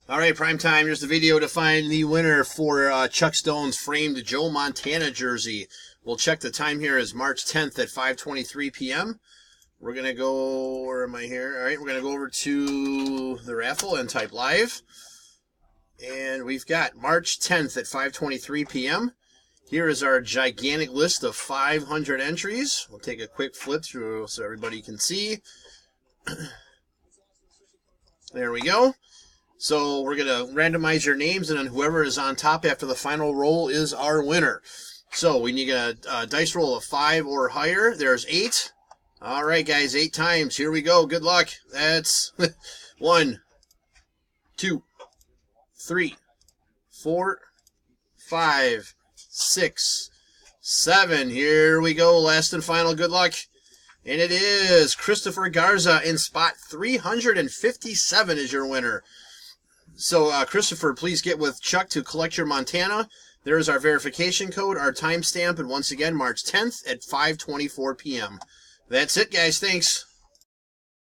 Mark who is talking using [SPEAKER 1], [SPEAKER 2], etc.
[SPEAKER 1] All right, prime time. Here's the video to find the winner for Chuck Stone's framed Joe Montana jersey. We'll check the time here is March 10th at 5:23 p.m. We're going to go, where am I here? All right, we're going to go over to the raffle and type live. And we've got March 10th at 5:23 p.m. Here is our gigantic list of 500 entries. We'll take a quick flip through so everybody can see. There we go. So we're going to randomize your names, and then whoever is on top after the final roll is our winner. So we need a dice roll of 5 or higher. There's 8. All right, guys, 8 times. Here we go. Good luck. That's 1, 2, 3, 4, 5, 6, 7. Here we go. Last and final. Good luck. And it is Christopher Garza in spot 357 is your winner. So, Christopher, please get with Chuck to collect your Montana. There's our verification code, our timestamp, and once again, March 10th at 5:24 p.m. That's it, guys. Thanks.